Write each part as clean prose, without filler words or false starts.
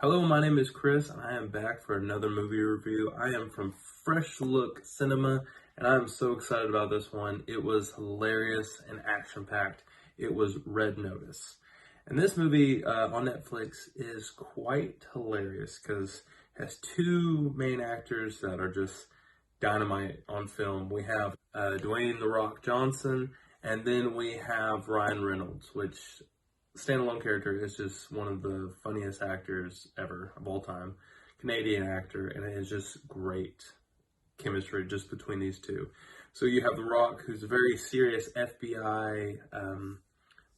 Hello, my name is Chris, and I am back for another movie review. I am from Fresh Look Cinema, and I am so excited about this one. It was hilarious and action-packed. It was Red Notice. And this movie on Netflix is quite hilarious because it has two main actors that are just dynamite on film. We have Dwayne "The Rock" Johnson, and then we have Ryan Reynolds, which standalone character is just one of the funniest actors ever of all time. Canadian actor, and it is just great chemistry just between these two. So you have The Rock, who's a very serious FBI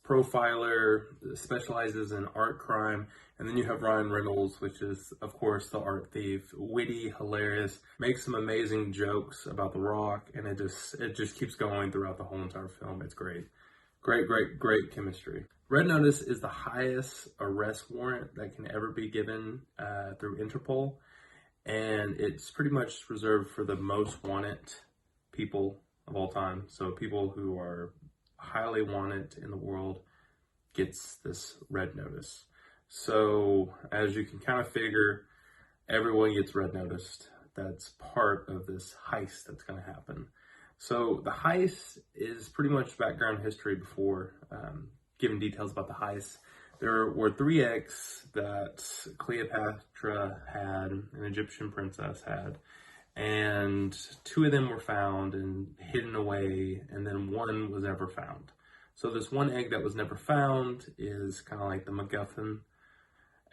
profiler, specializes in art crime, and then you have Ryan Reynolds, which is, of course, the art thief, witty, hilarious, makes some amazing jokes about The Rock, and it just keeps going throughout the whole entire film. It's great. Great chemistry. Red Notice is the highest arrest warrant that can ever be given through Interpol, and it's pretty much reserved for the most wanted people of all time. So people who are highly wanted in the world gets this Red Notice. So as you can kind of figure, everyone gets Red Noticed. That's part of this heist that's going to happen. So the heist is pretty much background history before giving details about the heist. There were three eggs that Cleopatra had, an Egyptian princess had, and two of them were found and hidden away, and then one was never found. So this one egg that was never found is kind of like the MacGuffin,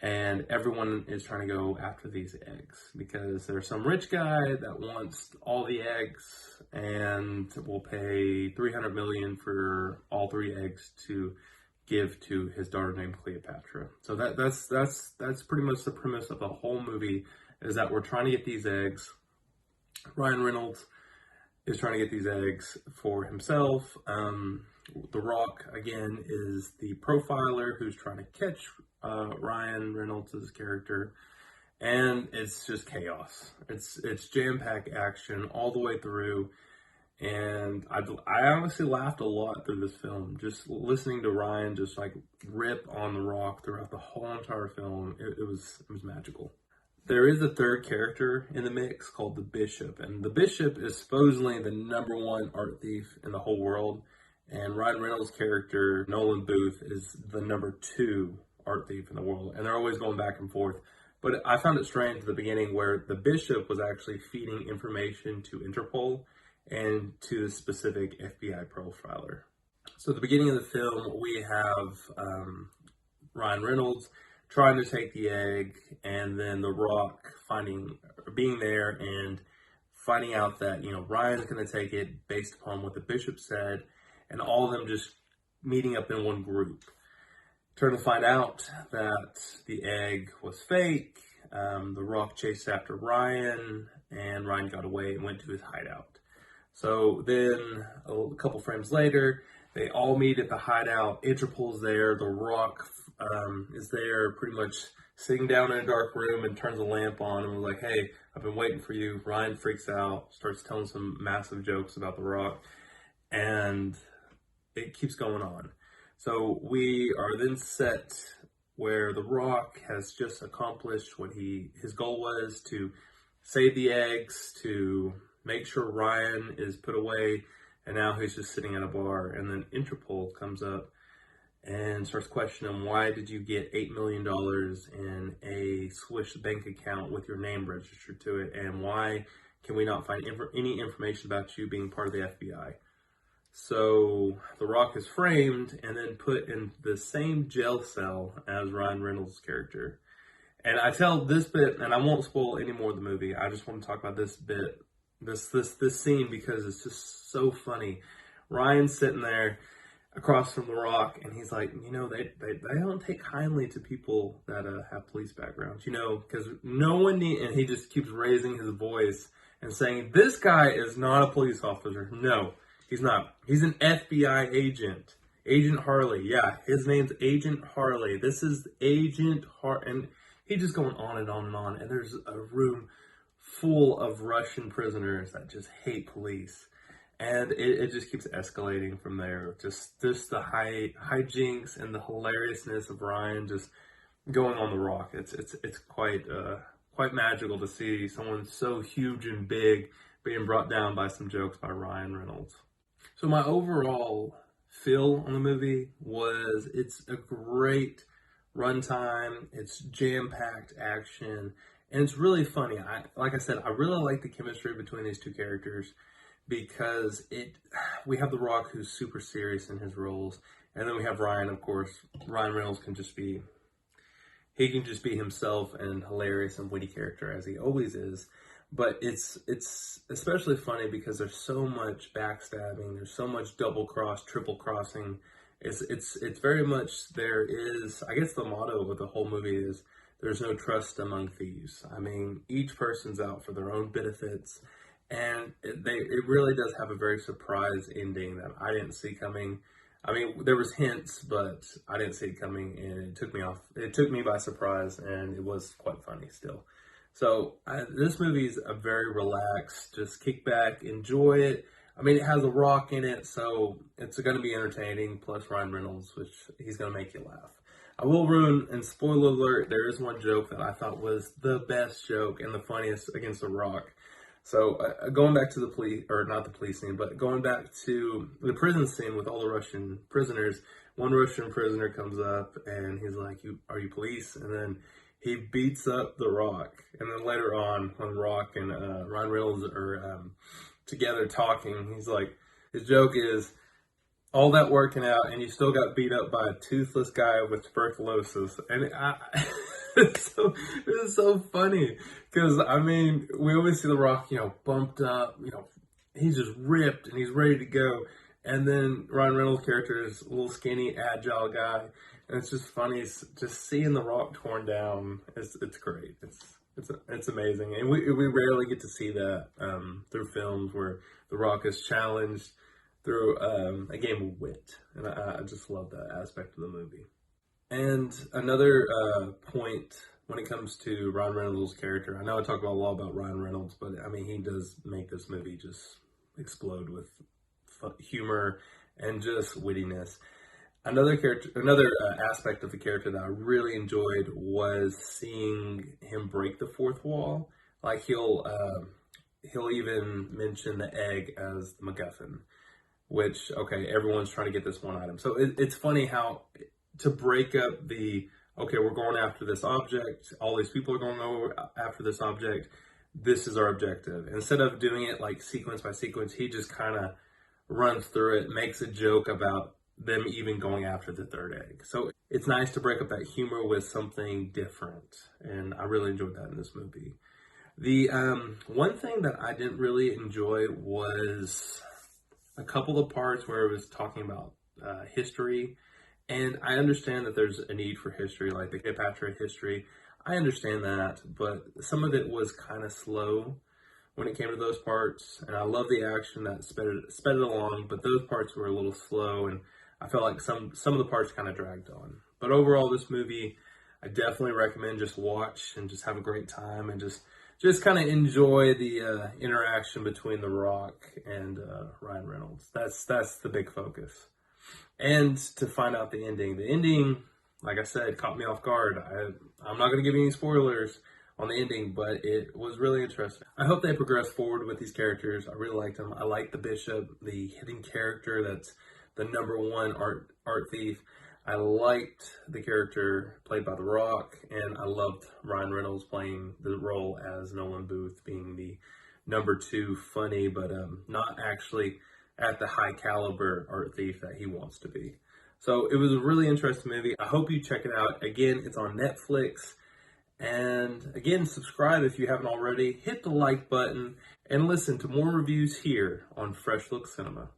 and everyone is trying to go after these eggs because there's some rich guy that wants all the eggs and will pay $300 million for all three eggs to give to his daughter named Cleopatra. So that's pretty much the premise of the whole movie, is that we're trying to get these eggs. Ryan Reynolds is trying to get these eggs for himself. The Rock, again, is the profiler who's trying to catch Ryan Reynolds' character, and it's just chaos. It's jam-packed action all the way through, and I honestly laughed a lot through this film, just listening to Ryan just like rip on The Rock throughout the whole entire film. It was magical. There is a third character in the mix called the Bishop, and the Bishop is supposedly the number one art thief in the whole world, and Ryan Reynolds' character, Nolan Booth, is the number two art thief in the world, and they're always going back and forth. But I found it strange at the beginning where the Bishop was actually feeding information to Interpol and to the specific FBI profiler. So at the beginning of the film, we have Ryan Reynolds trying to take the egg, and then The Rock being there and finding out that, Ryan's going to take it based upon what the Bishop said, and all of them just meeting up in one group. Turn to find out that the egg was fake. The Rock chased after Ryan, and Ryan got away and went to his hideout. So then, a couple frames later, they all meet at the hideout. Interpol's there. The Rock is there, pretty much sitting down in a dark room, and turns a lamp on and was like, "Hey, I've been waiting for you." Ryan freaks out, starts telling some massive jokes about The Rock, and it keeps going on. So we are then set where The Rock has just accomplished what his goal was, to save the eggs, to make sure Ryan is put away, and now he's just sitting at a bar. And then Interpol comes up and starts questioning him. Why did you get $8 million in a Swiss bank account with your name registered to it? And why can we not find any information about you being part of the FBI? So The Rock is framed and then put in the same jail cell as Ryan Reynolds' character. And I tell this bit, and I won't spoil any more of the movie. I just want to talk about this bit, this scene, because it's just so funny. Ryan's sitting there across from The Rock, and he's like, they don't take kindly to people that have police backgrounds, because no one and he just keeps raising his voice and saying, "This guy is not a police officer. No, he's not. He's an FBI agent. Agent Harley. Yeah, his name's Agent Harley. This is Agent Harley." And he's just going on and on and on. And there's a room full of Russian prisoners that just hate police. And it just keeps escalating from there. Just the hijinks and the hilariousness of Ryan just going on the Rock. It's quite magical to see someone so huge and big being brought down by some jokes by Ryan Reynolds. So my overall feel on the movie was it's a great runtime. It's jam-packed action, and it's really funny. Like I said, I really like the chemistry between these two characters because we have The Rock, who's super serious in his roles, and then we have Ryan, of course. Ryan Reynolds can just be himself and hilarious and witty character as he always is. But it's especially funny because there's so much backstabbing, there's so much double cross, triple crossing. It's very much, there is, I guess the motto of the whole movie is there's no trust among thieves. I mean, each person's out for their own benefits, and it really does have a very surprise ending that I didn't see coming. I mean, there was hints, but I didn't see it coming, and it took me by surprise, and it was quite funny still. So this movie is a very relaxed, just kick back, enjoy it. I mean, it has a Rock in it, so it's going to be entertaining, plus Ryan Reynolds, which he's going to make you laugh. I will ruin, and spoiler alert, there is one joke that I thought was the best joke and the funniest against The Rock. So going back to the police, or not the police scene, but going back to the prison scene with all the Russian prisoners, one Russian prisoner comes up and he's like, are you police? And then he beats up The Rock. And then later on, when Rock and Ryan Reynolds are together talking, he's like, his joke is, all that working out and you still got beat up by a toothless guy with tuberculosis. And it's so funny because, I mean, we always see The Rock, bumped up, he's just ripped and he's ready to go. And then Ryan Reynolds' character is a little skinny, agile guy. And it's just funny, just seeing The Rock torn down. It's great. It's amazing. And we rarely get to see that through films where The Rock is challenged through a game of wit. And I just love that aspect of the movie. And another point when it comes to Ryan Reynolds' character, I know I talk a lot about Ryan Reynolds, but I mean, he does make this movie just explode with humor and just wittiness. Another aspect of the character that I really enjoyed was seeing him break the fourth wall. Like he'll even mention the egg as the MacGuffin, which, okay, everyone's trying to get this one item. So it's funny how to break up we're going after this object, all these people are going over after this object, this is our objective. Instead of doing it like sequence by sequence, he just kind of runs through it, makes a joke about them even going after the third egg. So it's nice to break up that humor with something different, and I really enjoyed that in this movie. The one thing that I didn't really enjoy was a couple of parts where it was talking about history, and I understand that there's a need for history, like the Cleopatra history. I understand that, but some of it was kind of slow when it came to those parts, and I love the action that sped it along, but those parts were a little slow, and I felt like some of the parts kind of dragged on. But overall, this movie, I definitely recommend just watch and just have a great time and just kind of enjoy the interaction between The Rock and Ryan Reynolds. That's the big focus. And to find out the ending, like I said, caught me off guard. I'm not going to give you any spoilers on the ending, but it was really interesting. I hope they progress forward with these characters. I really liked them. I like the Bishop, the hidden character that's the number one art thief. I liked the character played by The Rock, and I loved Ryan Reynolds playing the role as Nolan Booth, being the number two funny, but not actually at the high caliber art thief that he wants to be. So it was a really interesting movie. I hope you check it out. Again, it's on Netflix. And again, subscribe if you haven't already. Hit the like button and listen to more reviews here on Fresh Look Cinema.